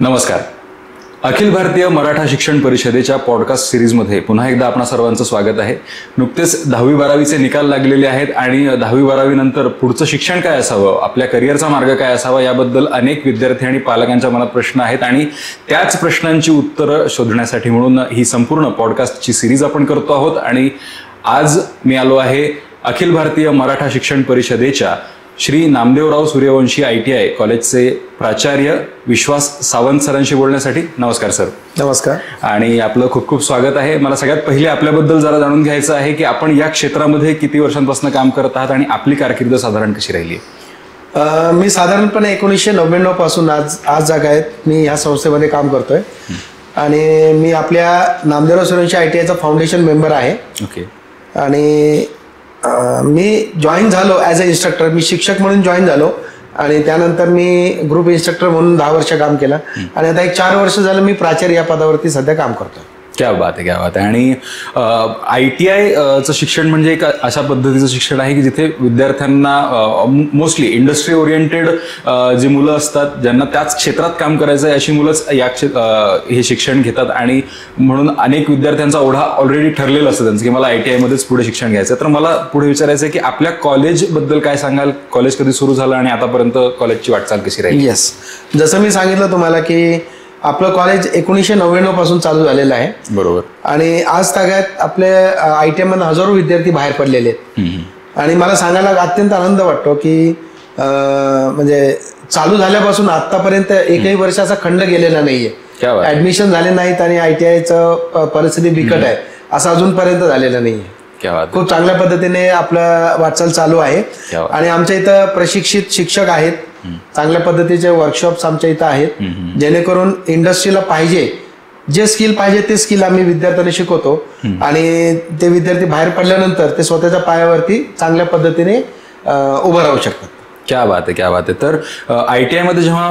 नमस्कार. अखिल भारतीय मराठा शिक्षण परिषदेच्या पॉडकास्ट सिरीजमध्ये पुन्हा एकदा आपणा सर्वांचं स्वागत आहे. नुकतेच 10वी-12वीचे निकाल लागलेले आहेत आणि 10वी-12वी नंतर पुढचं शिक्षण काय असावं, आपल्या करिअरचा मार्ग काय असावा याबद्दल अनेक विद्यार्थी आणि पालकांच्या मनात प्रश्न आहेत आणि त्याच प्रश्नांची उत्तरं शोधण्यासाठी म्हणून ही संपूर्ण पॉडकास्टची सिरीज आपण करतो आहोत. आणि आज मी आलो आहे अखिल भारतीय मराठा शिक्षण परिषदेच्या श्री नामदेवराव सूर्यवंशी ITI कॉलेजचे प्राचार्य विश्वास सावंत सरांशी बोलण्यासाठी. नमस्कार सर. नमस्कार. आणि आपलं खूप खूप स्वागत आहे. मला सगळ्यात पहिले आपल्याबद्दल जरा जाणून घ्यायचं आहे की आपण या क्षेत्रामध्ये किती वर्षांपासून काम करत आहात आणि आपली कारकीर्द साधारण कशी राहिली? मी साधारणपणे 1999 पासून आज जागा आहेत मी या संस्थेमध्ये काम करतोय आणि मी आपल्या नामदेवराव सूर्यवंशी ITIचा फाउंडेशन मेंबर आहे. ओके. आणि मी जॉईन झालो ॲज अ इन्स्ट्रक्टर. मी शिक्षक म्हणून जॉईन झालो आणि त्यानंतर मी ग्रुप इन्स्ट्रक्टर म्हणून 10 वर्ष काम केलं आणि आता 4 वर्ष झालं मी प्राचार्य या पदावरती सध्या काम करतो. क्या बात आहे, क्या बात आहे. आणि ITI चं शिक्षण म्हणजे एक अशा पद्धतीचं शिक्षण आहे की जिथे विद्यार्थ्यांना मोस्टली इंडस्ट्री ओरिएंटेड जी मुलं असतात ज्यांना त्याच क्षेत्रात काम करायचं आहे अशी मुलंच हे शिक्षण घेतात. आणि म्हणून अनेक विद्यार्थ्यांचा ओढा ऑलरेडी ठरलेला असतं त्यांचं की मला ITI मध्येच पुढे शिक्षण घ्यायचं. तर मला पुढे विचारायचं आहे की आपल्या कॉलेजबद्दल काय सांगाल? कॉलेज कधी सुरू झालं आणि आतापर्यंत कॉलेजची वाटचाल कशी राहील? येस, जसं मी सांगितलं तुम्हाला की आपलं कॉलेज 1999 पासून चालू झालेलं आहे. बरोबर. आणि आज तागायत आपल्या ITI मधून हजारो विद्यार्थी बाहेर पडलेले आहेत आणि मला सांगायला अत्यंत आनंद वाटतो की म्हणजे चालू झाल्यापासून आतापर्यंत एकही वर्षाचा खंड गेलेला नाहीये. ऍडमिशन झाले नाहीत आणि ITIचं परिस्थिती बिकट आहे असं अजूनपर्यंत झालेलं नाहीये. खूप चांगल्या पद्धतीने आपलं वाटचाल चालू आहे आणि आमच्या इथं प्रशिक्षित शिक्षक आहेत. चांगल्या पद्धतीचे वर्कशॉप्स आमच्या इथं आहेत जेणेकरून इंडस्ट्रीला पाहिजे जे स्किल पाहिजे ते स्किल आम्ही विद्यार्थ्यांना शिकवतो आणि ते विद्यार्थी बाहेर पडल्यानंतर ते स्वतःच्या पायावरती चांगल्या पद्धतीने उभं राहू शकतात. क्या बात आहे, क्या बात आहे. तर ITI मध्ये जेव्हा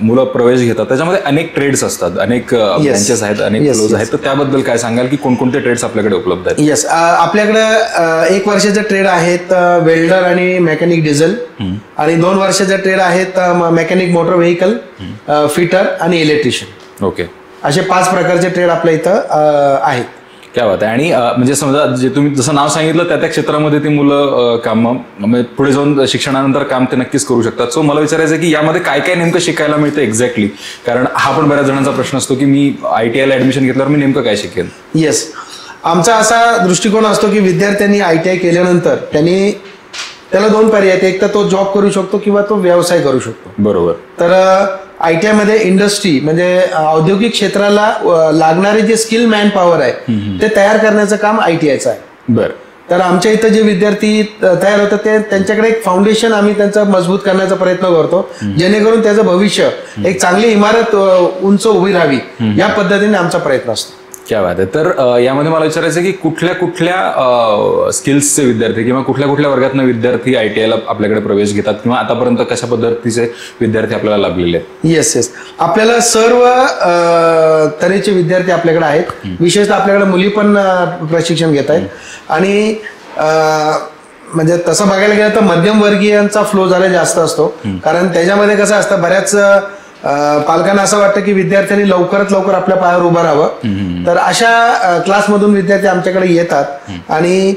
मुलं प्रवेश घेतात त्याच्यामध्ये अनेक ट्रेड्स असतात, अनेक ब्रँचेस आहेत, अनेक फ्लोज आहेत. तर त्याबद्दल काय सांगाल की कोणकोणते ट्रेड्स आपल्याकडे उपलब्ध आहेत? येस, आपल्याकडे 1 वर्षाचे ट्रेड आहेत वेल्डर आणि मेकॅनिक डिझेल आणि 2 वर्षाचे ट्रेड आहेत मेकॅनिक मोटर व्हेकल, फिटर आणि इलेक्ट्रिशियन. ओके. असे 5 प्रकारचे ट्रेड आपल्या इथं आहेत. क्या बात आहे. आणि म्हणजे समजा जे तुम्ही जसं नाव सांगितलं त्या क्षेत्रामध्ये ती मुलं काम म्हणजे पुढे जाऊन शिक्षणानंतर काम ते नक्कीच करू शकतात. सो मला विचारायचं की यामध्ये काय काय नेमकं शिकायला मिळतं एक्झॅक्टली? कारण हा पण बऱ्याच जणांचा प्रश्न असतो की मी ITI ला ऍडमिशन घेतल्यावर मी नेमकं काय शिकेन? येस, आमचा असा दृष्टिकोन असतो की विद्यार्थ्यांनी ITI केल्यानंतर त्याला 2 पर्याय आहेत. एक तर तो जॉब करू शकतो किंवा तो व्यवसाय करू शकतो. बरोबर. तर ITI मध्ये इंडस्ट्री म्हणजे औद्योगिक क्षेत्राला लागणारे जे स्किल मॅन पॉवर आहे ते तयार करण्याचं काम ITIचं आहे. बरं. तर आमच्या इथं जे विद्यार्थी तयार होतात ते त्यांच्याकडे एक फाउंडेशन आम्ही त्यांचं मजबूत करण्याचा प्रयत्न करतो जेणेकरून त्याचं भविष्य एक चांगली इमारत उंच उभी राहावी या पद्धतीने आमचा प्रयत्न असतो. क्या बात आहे. तर यामध्ये मला विचारायचं की कुठल्या कुठल्या स्किल्सचे विद्यार्थी किंवा कुठल्या कुठल्या वर्गातनं विद्यार्थी ITI ला आपल्याकडे प्रवेश घेतात किंवा आतापर्यंत कशा पद्धतीचे विद्यार्थी आपल्याला लाभलेले आहेत? येस, आपल्याला सर्व तऱ्हेचे विद्यार्थी आपल्याकडे आहेत. विशेषतः आपल्याकडे मुली पण प्रशिक्षण घेत आहेत आणि म्हणजे तसं बघायला गेलं तर मध्यमवर्गीयांचा फ्लो जरा जास्त असतो कारण त्याच्यामध्ये कसं असतं बऱ्याच पालकांना असं वाटतं की विद्यार्थ्यांनी लवकरात लवकर आपल्या पायावर उभं राहावं. तर अशा क्लासमधून विद्यार्थी आमच्याकडे येतात आणि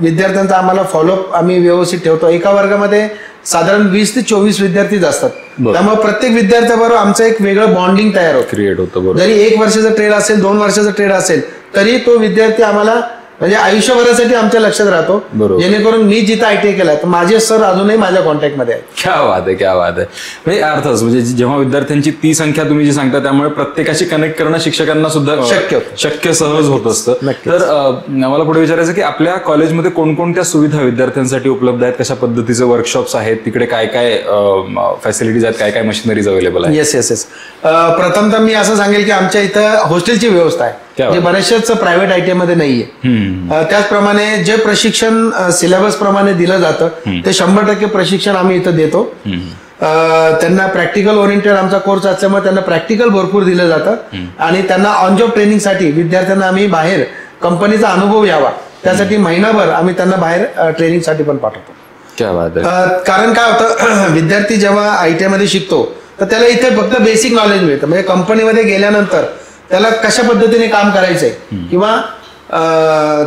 विद्यार्थ्यांचा आम्हाला फॉलोअप आम्ही व्यवस्थित ठेवतो. एका वर्गामध्ये साधारण 20 ते 24 विद्यार्थीच असतात. त्यामुळे प्रत्येक विद्यार्थ्याबरोबर आमचं एक वेगळं बॉन्डिंग तयार होतं, क्रिएट होतं. जरी 1 वर्षाचा ट्रेड असेल 2 वर्षाचा ट्रेड असेल तरी तो विद्यार्थी आम्हाला म्हणजे आयुष्यभरासाठी आमच्या लक्षात राहतो. जेणेकरून मी जिथं ITI केला तर माझे सर अजूनही माझ्या कॉन्टॅक्टमध्ये आहेत. क्या बात आहे, क्या बात आहे. म्हणजे अर्थच म्हणजे जेव्हा विद्यार्थ्यांची ती संख्या तुम्ही जी सांगता त्यामुळे प्रत्येकाशी कनेक्ट करणं शिक्षकांना सुद्धा शक्य सहज होत असतं. तर मला पुढे विचारायचं की आपल्या कॉलेजमध्ये कोणकोणत्या सुविधा विद्यार्थ्यांसाठी उपलब्ध आहेत, कशा पद्धतीचे वर्कशॉप्स आहेत, तिकडे काय काय फॅसिलिटीज आहेत, काय काय मशिनरीज अवेलेबल आहेत? येस, प्रथमतः मी असं सांगेल की आमच्या इथं हॉस्टेलची व्यवस्था आहे जे बऱ्याचशाच प्रायव्हेट ITI मध्ये नाहीये. त्याचप्रमाणे जे प्रशिक्षण सिलेबस प्रमाणे दिलं जातं ते 100% प्रशिक्षण आम्ही इथं देतो. त्यांना प्रॅक्टिकल ओरिएंटेड आमचा कोर्स असल्यामुळे त्यांना प्रॅक्टिकल भरपूर दिलं जातं आणि त्यांना ऑन जॉब ट्रेनिंगसाठी विद्यार्थ्यांना आम्ही बाहेर कंपनीचा अनुभव यावा त्यासाठी महिनाभर आम्ही त्यांना बाहेर ट्रेनिंगसाठी पण पाठवतो. कारण काय होतं विद्यार्थी जेव्हा ITI मध्ये शिकतो तर त्याला इथे फक्त बेसिक नॉलेज मिळतं. म्हणजे कंपनीमध्ये गेल्यानंतर त्याला कशा पद्धतीने काम करायचंय किंवा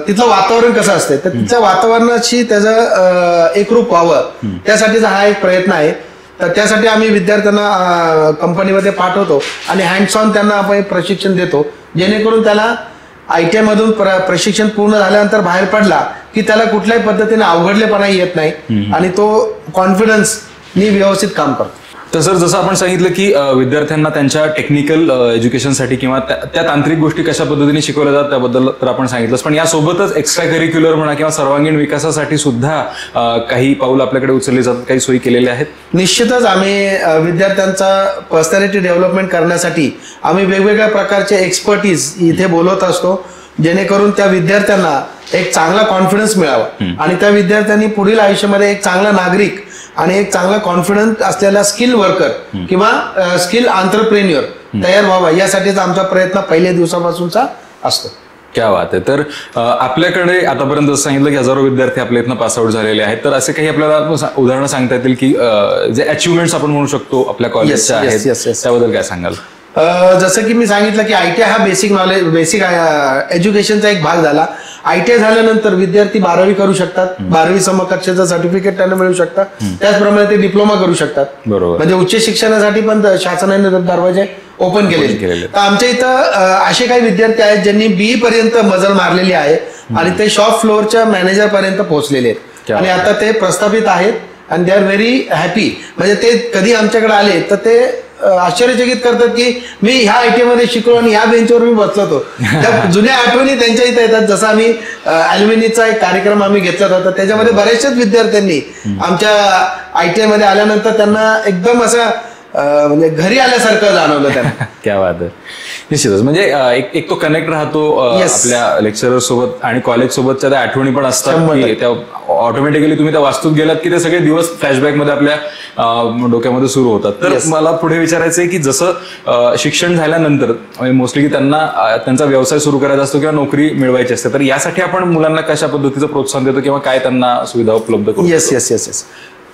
तिथलं वातावरण कसं असतं, तर तिथल्या वातावरणाशी त्याचं एकरूप व्हावं त्यासाठीचा हा एक प्रयत्न आहे. तर त्यासाठी आम्ही विद्यार्थ्यांना कंपनीमध्ये पाठवतो आणि हँड्स ऑन त्यांना आपण प्रशिक्षण देतो, जेणेकरून त्याला ITI मधून प्रशिक्षण पूर्ण झाल्यानंतर बाहेर पडला की त्याला कुठल्याही पद्धतीने अवघडलेपणा येत नाही आणि तो कॉन्फिडन्सनी व्यवस्थित काम करतो. तर सर, जसं आपण सांगितलं की विद्यार्थ्यांना त्यांच्या टेक्निकल एज्युकेशनसाठी किंवा त्या तांत्रिक गोष्टी कशा पद्धतीने शिकवल्या जातात त्याबद्दल तर आपण सांगितलंच, पण यासोबतच एक्स्ट्रा करिक्युलर म्हणा किंवा सर्वांगीण विकासासाठी सुद्धा काही पाऊल आपल्याकडे उचलले जातात, काही सोयी केलेल्या आहेत? निश्चितच आम्ही विद्यार्थ्यांचा पर्सनॅलिटी डेव्हलपमेंट करण्यासाठी आम्ही वेगवेगळ्या प्रकारचे एक्सपर्टीज इथे बोलवत असतो, जेणेकरून त्या विद्यार्थ्यांना एक चांगला कॉन्फिडन्स मिळावा आणि त्या विद्यार्थ्यांनी पुढील आयुष्यामध्ये एक चांगला नागरिक आणि एक चांगला कॉन्फिडन्स असलेला स्किल वर्कर किंवा स्किल आंतरप्रेन्युअर तयार व्हावा, यासाठीचा आमचा प्रयत्न पहिल्या दिवसापासूनचा असतो. क्या बात आहे. तर आपल्याकडे आतापर्यंत जसं सांगितलं की हजारो विद्यार्थी आपल्या इथनं पासआउट झालेले आहेत, तर असे काही आपल्याला उदाहरणं सांगता येतील की जे अचिव्हमेंट्स आपण म्हणू शकतो आपल्या कॉलेजच्या आहेत, त्याबद्दल काय सांगाल? जसं की मी सांगितलं की ITI हा बेसिक एज्युकेशनचा एक भाग झाला. ITI झाल्यानंतर विद्यार्थी 12वी करू शकतात, 12वी समकक्षाचं सर्टिफिकेट त्यांना मिळू शकतात, त्याचप्रमाणे ते डिप्लोमा करू शकतात. बरोबर. म्हणजे उच्च शिक्षणासाठी पण शासनाने दरवाजे ओपन केलेले. तर आमच्या इथं असे काही विद्यार्थी आहेत ज्यांनी BE पर्यंत मजल मारलेली आहे आणि ते शॉप फ्लोअरच्या मॅनेजर पर्यंत पोहोचलेले आहेत आणि आता ते प्रस्थापित आहेत आणि दे आर व्हेरी हॅपी. म्हणजे ते कधी आमच्याकडे आले तर ते आश्चर्यचकित करतात की मी ह्या ITI मध्ये शिकलो आणि ह्या बेंचवर मी बसलो होतो. त्या जुन्या आठवणी त्यांच्या इथे येतात. जसं आम्ही अॅल्युमिनीचा एक कार्यक्रम आम्ही घेतला होता, त्याच्यामध्ये बऱ्याचशाच विद्यार्थ्यांनी आमच्या ITI मध्ये आल्यानंतर त्यांना एकदम असं म्हणजे घरी आल्यासारखं जाणवलं त्यांना. क्या बात आहे. निश्चितच, म्हणजे एक तो कनेक्ट राहतो आपल्या लेक्चरर सोबत आणि कॉलेज सोबतच्या त्या आठवणी पण असतात की त्या ऑटोमॅटिकली तुम्ही त्या वास्तूत गेलात की ते सगळे दिवस फ्लॅशबॅक मध्ये आपल्या डोक्यामध्ये सुरू होतात. तर मला पुढे विचारायचं आहे की जसं शिक्षण झाल्यानंतर मोस्टली की त्यांना त्यांचा व्यवसाय सुरू करायचा असतो किंवा नोकरी मिळवायची असते, तर यासाठी आपण मुलांना कशा पद्धतीचं प्रोत्साहन देतो किंवा काय त्यांना सुविधा उपलब्ध करतो? येस.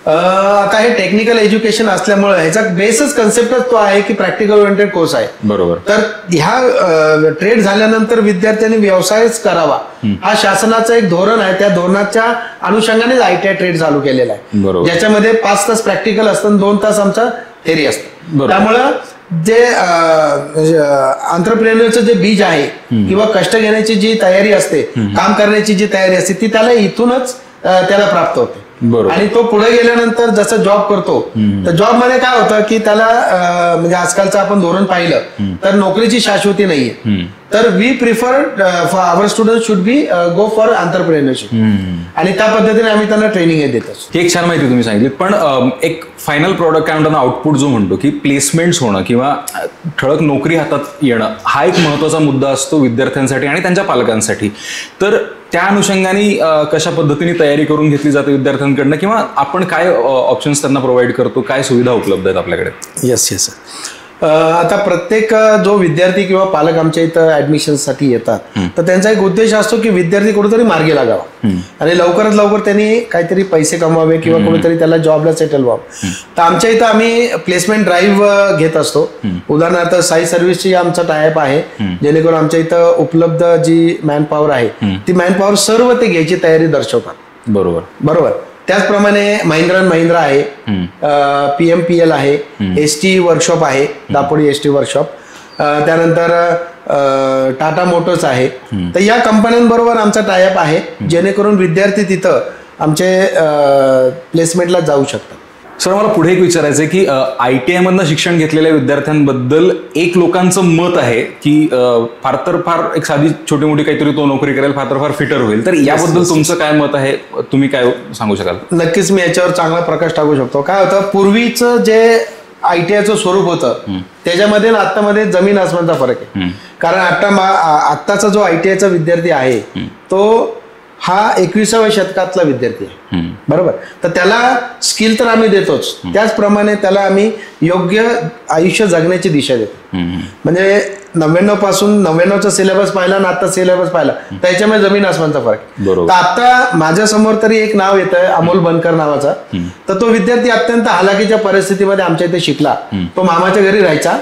आता हे टेक्निकल एज्युकेशन असल्यामुळे ह्याचा बेसच कन्सेप्टच तो आहे की प्रॅक्टिकल ओरिएंटेड कोर्स आहे. बरोबर. तर ह्या ट्रेड झाल्यानंतर विद्यार्थ्यांनी व्यवसायच करावा हा शासनाचं एक धोरण आहे. त्या धोरणाच्या अनुषंगानेच ITI ट्रेड चालू केलेला आहे. बरोबर. ज्याच्यामध्ये 5 तास प्रॅक्टिकल असतं, 2 तास आमचा थेरी असतं. त्यामुळं जे आंतरप्रेन्युअरचं जे बीज आहे किंवा कष्ट घेण्याची जी तयारी असते, काम करण्याची जी तयारी असते, ती त्याला इथूनच त्याला प्राप्त होते. आणि तो पुढे गेल्यानंतर जसं जॉब करतो तर जॉब मध्ये काय होतं की त्याला म्हणजे आजकालचं आपण धोरण पाहिलं तर नोकरीची शाश्वती नाहीये. तर we prefer our student should be go for entrepreneurship आणि त्या पद्धतीने आम्ही त्यांना ट्रेनिंग देत असतो. एक छान माहिती तुम्ही सांगितली, पण एक फायनल प्रॉडक्ट काय म्हणतो ना, आउटपुट जो म्हणतो की प्लेसमेंट्स होणं किंवा ठळक नोकरी हातात येणं हा एक महत्वाचा मुद्दा असतो विद्यार्थ्यांसाठी आणि त्यांच्या पालकांसाठी. तर त्या अनुषंगाने कशा पद्धतीने तयारी करून घेतली जाते विद्यार्थ्यांकडनं किंवा आपण काय ऑप्शन्स त्यांना प्रोव्हाइड करतो, काय सुविधा उपलब्ध आहेत आपल्याकडे? येस. आता प्रत्येक जो विद्यार्थी किंवा पालक आमच्या इथं ऍडमिशनसाठी येतात तर त्यांचा एक उद्देश असतो की विद्यार्थी कुठेतरी मार्गी लागावा आणि लवकरात लवकर त्यांनी काहीतरी पैसे कमवावे किंवा कुठेतरी त्याला जॉबला सेटल व्हावं. तर आमच्या इथं आम्ही प्लेसमेंट ड्राईव्ह घेत असतो. उदाहरणार्थ साई सर्व्हिसची आमचा टायअप आहे, जेणेकरून आमच्या इथं उपलब्ध जी मॅनपॉवर आहे ती मॅनपॉवर सर्व ते घ्यायची तयारी दर्शवतात. बरोबर. त्याचप्रमाणे महिंद्रा आहे, PMPL आहे, ST वर्कशॉप आहे, दापोडी ST वर्कशॉप, त्यानंतर टाटा मोटर्स आहे. तर या कंपन्यांबरोबर आमचा टायअप आहे, जेणेकरून विद्यार्थी तिथं आमचे प्लेसमेंटला जाऊ शकतात. सर, मला पुढे एक विचारायचं आहे की ITI मधनं शिक्षण घेतलेल्या विद्यार्थ्यांबद्दल एक लोकांचं मत आहे की फार तर फार एक साधी छोटी मोठी काहीतरी तो नोकरी करेल, फार तर फार फिटर होईल. तर याबद्दल तुमचं काय मत आहे, तुम्ही काय सांगू शकाल? नक्कीच मी याच्यावर चांगला प्रकाश टाकू शकतो. काय होतं, पूर्वीचं जे ITIचं स्वरूप होतं त्याच्यामध्ये आणि आत्तामध्ये जमीन आसमानचा फरक आहे. कारण आत्ताचा जो ITIचा विद्यार्थी आहे तो हा 21व्या शतकातला विद्यार्थी आहे, बरोबर. तर त्याला स्किल तर आम्ही देतोच, त्याचप्रमाणे त्याला आम्ही योग्य आयुष्य जगण्याची दिशा देतो. म्हणजे 99 पासून 99चा सिलेबस पाहिला आणि आता सिलेबस पाहिला त्याच्यामध्ये जमीन आसमानचा फरक. तर आता माझ्या समोर तरी एक नाव येतंय अमोल बनकर नावाचा. तर तो विद्यार्थी अत्यंत हालाकीच्या परिस्थितीमध्ये आमच्या इथे शिकला. तो मामाच्या घरी राहायचा,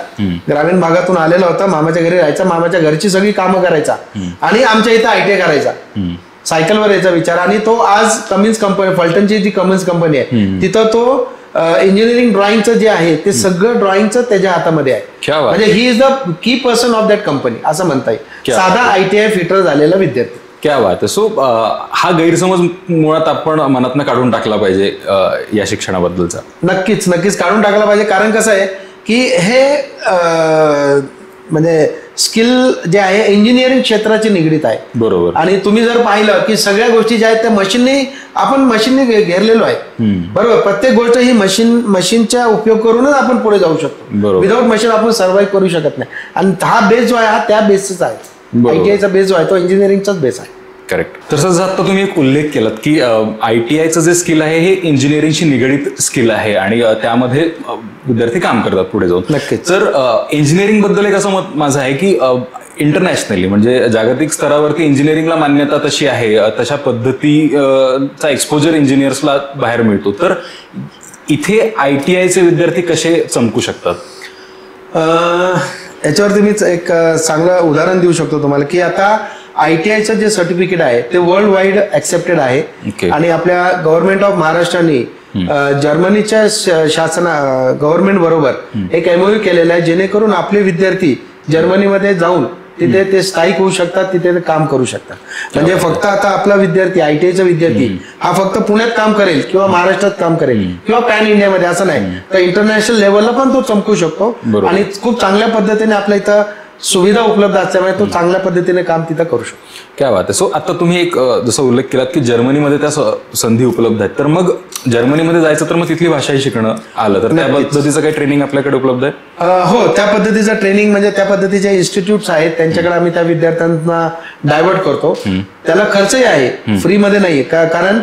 ग्रामीण भागातून आलेला होता, मामाच्या घरी राहायचा, मामाच्या घरची सगळी कामं करायचा आणि आमच्या इथं ITI करायचा, सायकलवर यायचा विचार. आणि तो आज कमिन्स कंपनी, फलटणची जी कमिन्स कंपनी आहे तिथं तो इंजिनिअरिंग ड्रॉइंगचं जे आहे ते सगळं ड्रॉइंगचं त्याच्या हातामध्ये आहे. म्हणजे he is the key person of that company असं म्हणता येईल. साधा ITI फिटर झालेला विद्यार्थी. क्या बात आहे. सो हा गैरसमज मुळात आपण मनातनं काढून टाकला पाहिजे या शिक्षणाबद्दलचा. नक्कीच नक्कीच काढून टाकला पाहिजे. कारण कसं आहे की हे म्हणजे स्किल जे आहे इंजिनिअरिंग क्षेत्राची निगडीत आहे. बरोबर. आणि तुम्ही जर पाहिलं की सगळ्या गोष्टी ज्या आहेत त्या मशीनने घेरलेलो आहे, बरोबर. प्रत्येक गोष्ट ही मशीनचा उपयोग करूनच आपण पुढे जाऊ शकतो. विदाऊट मशीन आपण सर्व्हाइव्ह करू शकत नाही. आणि हा बेस जो आहे हा त्या बेसच आहे. ITIचा बेस जो आहे तो इंजिनिअरिंगचाच बेस आहे. करेक्ट. तसंच आता तुम्ही एक उल्लेख केलात की ITIचं जे स्किल आहे हे इंजिनिअरिंगशी निगडीत स्किल आहे आणि त्यामध्ये विद्यार्थी काम करतात पुढे जाऊन. नक्कीच. तर इंजिनिअरिंग बद्दल एक असं मत माझं आहे की इंटरनॅशनली म्हणजे जागतिक स्तरावरती इंजिनिअरिंगला मान्यता तशी आहे, तशा पद्धतीचा एक्सपोजर इंजिनियर्सला बाहेर मिळतो. तर इथे ITIचे विद्यार्थी कसे चमकू शकतात? याच्यावरती मीच एक चांगलं उदाहरण देऊ शकतो तुम्हाला की आता ITIचं जे सर्टिफिकेट आहे ते वर्ल्ड वाईड ऍक्सेप्टेड आहे. आणि आपल्या गव्हर्नमेंट ऑफ महाराष्ट्राने जर्मनीच्या गव्हर्नमेंट बरोबर एक MOU केलेला आहे, जेणेकरून आपले विद्यार्थी जर्मनीमध्ये जाऊन तिथे ते स्थायिक होऊ शकतात, तिथे ते काम करू शकतात. म्हणजे फक्त आता आपला विद्यार्थी ITIचा विद्यार्थी हा फक्त पुण्यात काम करेल किंवा महाराष्ट्रात काम करेल किंवा पॅन इंडियामध्ये असं नाही, तर इंटरनॅशनल लेवलला पण तो चमकू शकतो. आणि खूप चांगल्या पद्धतीने आपल्या इथं सुविधा उपलब्ध असल्यामुळे तो चांगल्या पद्धतीने काम तिथं करू शकतो. क्या बात आहे. सो आता तुम्ही एक जसं उल्लेख केलात की जर्मनीमध्ये त्या संधी उपलब्ध आहेत, तर मग जर्मनीमध्ये जायचं तर मग तिथली भाषाही शिकणं आलं तर त्या पद्धतीचं काही ट्रेनिंग आपल्याकडे उपलब्ध आहे? हो, त्या पद्धतीचं ट्रेनिंग म्हणजे त्या पद्धतीचे इन्स्टिट्यूट्स आहेत त्यांच्याकडे आम्ही त्या विद्यार्थ्यांना डायव्हर्ट करतो. त्याला खर्चही आहे, फ्रीमध्ये नाही. कारण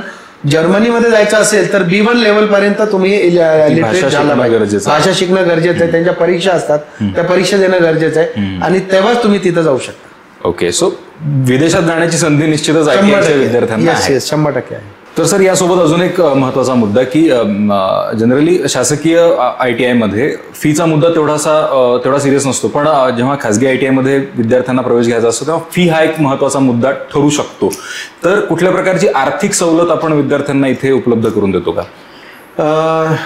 जर्मनीमध्ये जायचं असेल तर B1 लेवल पर्यंत तुम्ही लिटरेट झाला पाहिजे, भाषा शिकणं गरजेचं आहे. त्यांच्या परीक्षा असतात, त्या परीक्षा देणं गरजेचं आहे आणि तेव्हाच तुम्ही तिथं जाऊ शकता. ओके. सो विदेशात जाण्याची संधी निश्चितच विद्यार्थ्यांना आहे. 100% आहे. तर सर यासोबत अजून एक महत्वाचा मुद्दा की जनरली शासकीय ITI मध्ये फीचा मुद्दा तेवढा सिरियस नसतो, पण जेव्हा खासगी ITI मध्ये विद्यार्थ्यांना प्रवेश घ्यायचा असतो तेव्हा फी हा एक महत्वाचा मुद्दा ठरू शकतो. तर कुठल्या प्रकारची आर्थिक सवलत आपण विद्यार्थ्यांना इथे उपलब्ध करून देतो का?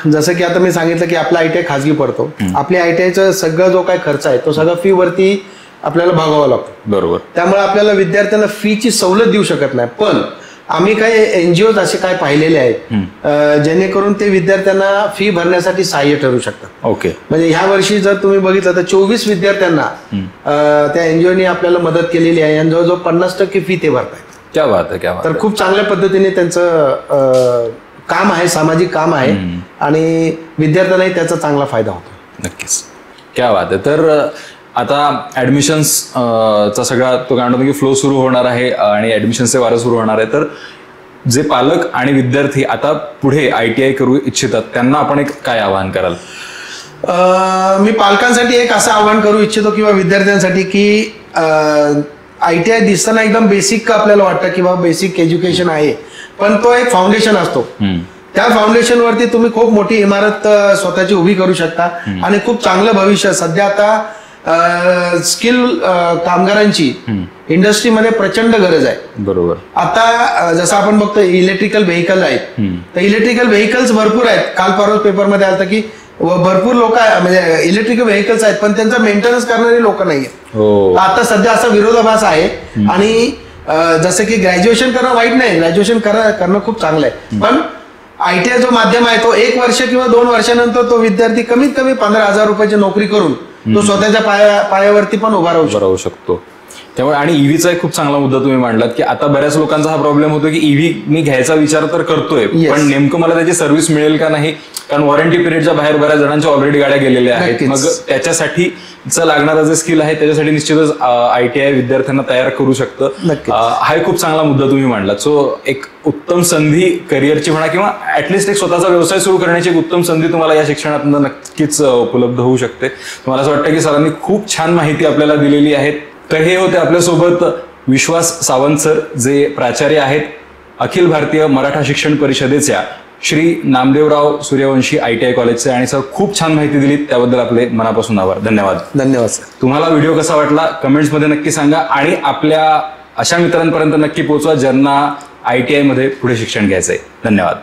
जसं की आता मी सांगितलं की आपला ITI खासगी पडतो. आपल्या ITIचा सगळा जो काही खर्च आहे तो सगळा फी वरती आपल्याला भागावा लागतो. बरोबर. त्यामुळे आपल्याला विद्यार्थ्यांना फीची सवलत देऊ शकत नाही. पण आम्ही काही NGOज असे काय पाहिलेले आहेत जेणेकरून ते विद्यार्थ्यांना फी भरण्यासाठी सहाय्य ठरू शकतात. ओके. म्हणजे ह्या वर्षी जर तुम्ही बघितलं तर 24 विद्यार्थ्यांना त्या NGOने आपल्याला मदत केलेली आहे आणि जवळजवळ 50% फी ते भरतायत. क्या बात आहे, क्या बात. तर खूप चांगल्या पद्धतीने त्यांचं काम आहे, सामाजिक काम आहे आणि विद्यार्थ्यांनाही त्याचा चांगला फायदा होतो. नक्कीच. क्या बात आहे. तर आता ऍडमिशन्सचा सगळा तो काय म्हणतो की फ्लो सुरू होणार आहे आणि ऍडमिशन्सचे वारं सुरू होणार आहे. तर जे पालक आणि विद्यार्थी आता पुढे ITI करू इच्छितात त्यांना आपण एक काय आवाहन कराल? मी पालकांसाठी एक असं आवाहन करू इच्छितो किंवा विद्यार्थ्यांसाठी की ITI दिसताना एकदम बेसिक आपल्याला वाटतं किंवा बेसिक एज्युकेशन आहे, पण तो एक फाउंडेशन असतो. त्या फाउंडेशन वरती तुम्ही खूप मोठी इमारत स्वतःची उभी करू शकता आणि खूप चांगलं भविष्य. सध्या आता स्किल कामगारांची इंडस्ट्रीमध्ये प्रचंड गरज आहे. बरोबर. आता जसं आपण बघतो इलेक्ट्रिकल व्हेकल आहेत, तर इलेक्ट्रिकल व्हेकल्स भरपूर आहेत. काल परवा पेपरमध्ये आलं की भरपूर लोक म्हणजे इलेक्ट्रिकल व्हेकल्स आहेत पण त्यांचा मेंटेनन्स करणारी लोक नाहीये. आता सध्या असा विरोधाभास आहे. आणि जसं की ग्रॅज्युएशन करणं वाईट नाही, ग्रॅज्युएशन करणं खूप चांगलं आहे, पण ITI जो माध्यम आहे तो 1 वर्ष किंवा 2 वर्षानंतर तो विद्यार्थी कमीत कमी 15,000 रुपयाची नोकरी करून तो स्वतःच्या पायावरती पण उभा राहू शकतो. त्यामुळे आणि ईव्हीचा एक खूप चांगला मुद्दा तुम्ही मांडलात की आता बऱ्याच लोकांचा हा प्रॉब्लेम होतो की ईव्ही मी घ्यायचा विचार तर करतोय पण नेमकं मला त्याची सर्व्हिस मिळेल का नाही, कारण वॉरंटी पिरियडच्या बाहेर बऱ्याच जणांच्या ऑलरेडी गाड्या गेलेल्या आहेत. मग त्याच्यासाठी चं लागणारं जे स्किल आहे त्याच्यासाठी निश्चितच ITI विद्यार्थ्यांना तयार करू शकतं. नक्कीच. हा एक खूप चांगला मुद्दा तुम्ही मांडला. सो एक उत्तम संधी करिअरची म्हणा किंवा ऍटलिस्ट एक स्वतःचा व्यवसाय सुरू करण्याची एक उत्तम संधी तुम्हाला या शिक्षणातून नक्कीच उपलब्ध होऊ शकते. मला असं वाटतं की सरांनी खूप छान माहिती आपल्याला दिलेली आहे. तर हे होते आपल्यासोबत विश्वास सावंत सर, जे प्राचार्य आहेत अखिल भारतीय मराठा शिक्षण परिषदेच्या श्री नामदेवराव सूर्यवंशी ITI कॉलेजचे. आणि सर खूप छान माहिती दिली, त्याबद्दल आपले मनापासून आभार. धन्यवाद. धन्यवाद सर. तुम्हाला व्हिडिओ कसा वाटला कमेंट्समध्ये नक्की सांगा आणि आपल्या अशा मित्रांपर्यंत नक्की पोहोचवा ज्यांना ITI मध्ये पुढे शिक्षण घ्यायचंय. धन्यवाद.